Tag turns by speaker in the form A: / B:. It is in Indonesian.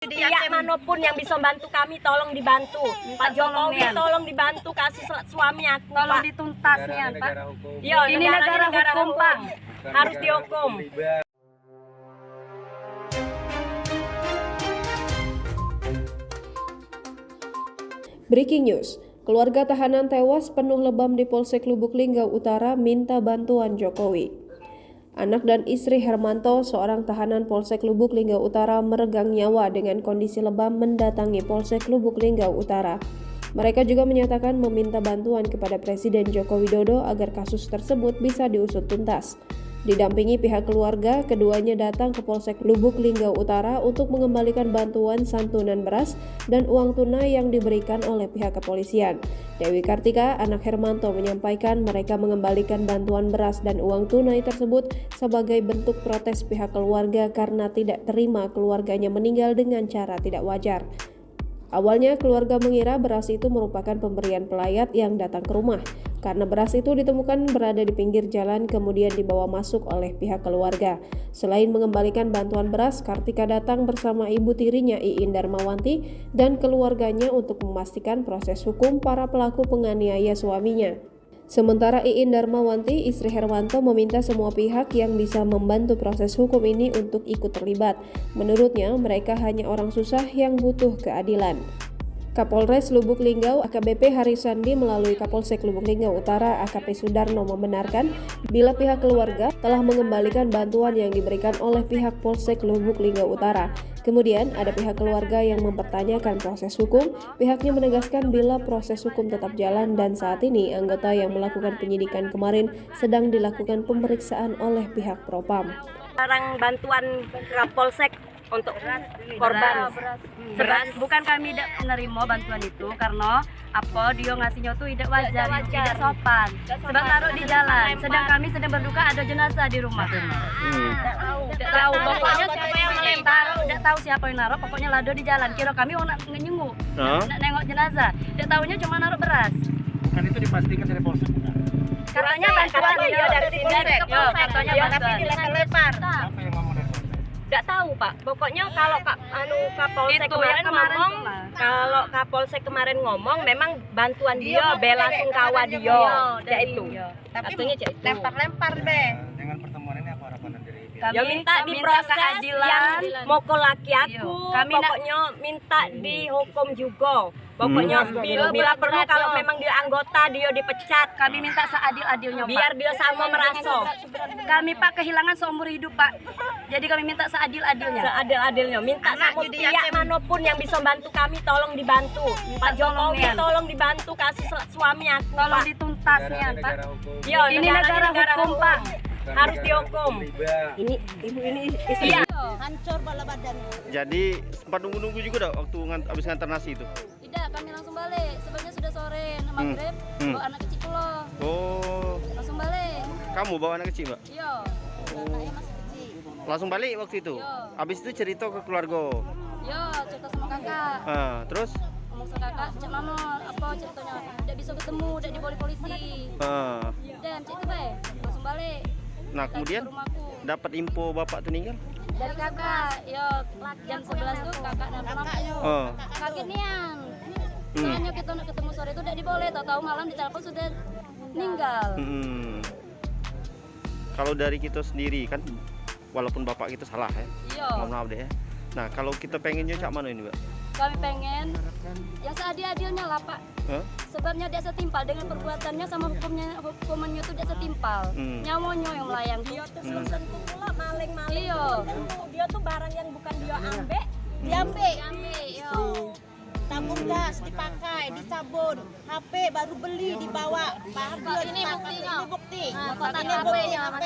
A: Pihak manapun yang bisa bantu kami tolong dibantu. Pak Jokowi tolong dibantu kasih suami aku.
B: Tolong
A: Pak.
B: dituntasnya, Pak.
A: Iya,
B: Ini negara hukum, Pak.
A: Harus dihukum.
C: Breaking news, keluarga tahanan tewas penuh lebam di Polsek Lubuk Linggau Utara minta bantuan Jokowi. Anak dan istri Hermanto, seorang tahanan Polsek Lubuk Linggau Utara, meregang nyawa dengan kondisi lebam mendatangi Polsek Lubuk Linggau Utara. Mereka juga menyatakan meminta bantuan kepada Presiden Joko Widodo agar kasus tersebut bisa diusut tuntas. Didampingi pihak keluarga, keduanya datang ke Polsek Lubuk Linggau Utara untuk mengembalikan bantuan santunan beras dan uang tunai yang diberikan oleh pihak kepolisian. Dewi Kartika, anak Hermanto, menyampaikan mereka mengembalikan bantuan beras dan uang tunai tersebut sebagai bentuk protes pihak keluarga karena tidak terima keluarganya meninggal dengan cara tidak wajar. Awalnya keluarga mengira beras itu merupakan pemberian pelayat yang datang ke rumah. Karena beras itu ditemukan berada di pinggir jalan kemudian dibawa masuk oleh pihak keluarga. Selain mengembalikan bantuan beras, Kartika datang bersama ibu tirinya Iin Darmawanti dan keluarganya untuk memastikan proses hukum para pelaku penganiaya suaminya. Sementara Iin Darmawanti, istri Hermanto, meminta semua pihak yang bisa membantu proses hukum ini untuk ikut terlibat. Menurutnya, mereka hanya orang susah yang butuh keadilan. Kapolres Lubuk Linggau AKBP Harisandi melalui Kapolsek Lubuk Linggau Utara AKP Sudarno membenarkan bila pihak keluarga telah mengembalikan bantuan yang diberikan oleh pihak Polsek Lubuk Linggau Utara. Kemudian ada pihak keluarga yang mempertanyakan proses hukum. Pihaknya menegaskan bila proses hukum tetap jalan dan saat ini anggota yang melakukan penyidikan kemarin sedang dilakukan pemeriksaan oleh pihak Propam.
A: Sekarang bantuan Kapolsek untuk korban
B: Beras. Bukan kami tidak menerima bantuan itu karena apa dia ngasihnya tuh tidak wajar, tidak sopan. Sebab taruh di jalan. Sedang kami sedang berduka ada jenazah di rumah. Tidak tahu pokoknya siapa yang taruh, tidak tahu siapa yang naruh. Pokoknya lado di jalan. Kira kami mau nak nyenguk, nak nengok jenazah. Tidak tahunya cuma naruh beras.
D: Bukan itu dipastikan dari Polsek.
B: Katanya bantuan
A: ya dari sini
B: ke Polsek, katanya bantuan.
D: Siapa yang ngomong dari Polsek?
A: Tidak tahu Pak. Pokoknya kalau Kapolsek
B: Itu
A: kemarin
B: yang kemarin
A: ngomong,
B: cuma.
A: kalau Kapolsek kemarin ngomong, memang bantuan dia, bela sungkawa dia, itu.
E: Tapi
A: Artinya itu.
E: lempar-lempar deh.
D: Dengan pertemuan ini apa harapan dari pihak?
B: Kami
A: Ya minta diproses
B: keadilan.
A: yang mokol laki aku.
B: Iya. Kami
A: Pokoknya minta dihukum juga. Pokoknya bila perlu kalau memang dia anggota dia dipecat.
B: Kami minta seadil-adilnya, Pak.
A: Biar dia sama merasa.
B: Kami Pak kehilangan seumur hidup Pak. Jadi kami minta seadil-adilnya.
A: Seadil-adilnya minta sama pihak manapun yang bisa bantu kami tolong dibantu. Pak Jokowi tolong dibantu kasih suami aku.
B: Tolong
A: Pak.
B: dituntasnya Pak.
A: Iya,
B: Ini negara hukum Pak.
A: Harus dihukum. Ini ibu ini istri. Iya.
E: Hancur bala badannya.
F: Jadi sempat nunggu-nunggu juga dah waktu habis ngantar nasi itu.
G: Tidak, kami langsung balik. Sebenarnya sudah sore, maghrib, bawa anak kecil pulang.
F: Oh,
G: Langsung balik.
F: kamu bawa anak kecil, Mbak?
G: Iya. Anaknya masih kecil.
F: Langsung balik waktu itu?
G: Iya.
F: Habis itu cerita ke keluarga?
G: Iya, cerita sama kakak.
F: Terus?
G: Ngomong sama kakak, cek mama, apa ceritanya? Tidak bisa ketemu, tidak dibawa polisi. Dan cek itu baik. Langsung balik.
F: Nah kemudian
G: Ke rumahku.
F: dapat info bapak tuh meninggal?
G: Dari kakak, ya jam 11 tuh kakak nelfon aku. Kaget nian. Soalnya kita nak ketemu sore itu tidak diboleh, tahu malam di telepon sudah meninggal.
F: Kalau dari kita sendiri kan, walaupun bapak kita salah ya,
G: Iya.
F: mohon maaf deh ya. Nah kalau kita pengennya cak mana ini, Mbak?
G: Kami pengen yang seadil-adilnya lah Pak. Sebabnya dia setimpal dengan perbuatannya sama hukumannya itu dia setimpal. Nyawanya yang melayang.
A: Dia tuh tentu pula maling-maling.
G: Iya.
A: Dia tuh barang yang bukan dia ambek.
E: Diambil,
G: Yo.
E: tabung gas dipakai, dicabut, HP baru beli dibawa. Bahan
G: Ini buktinya.
E: Ini bukti.
G: Nah, kotak
E: Ini bukti
G: HP-nya,
E: HP.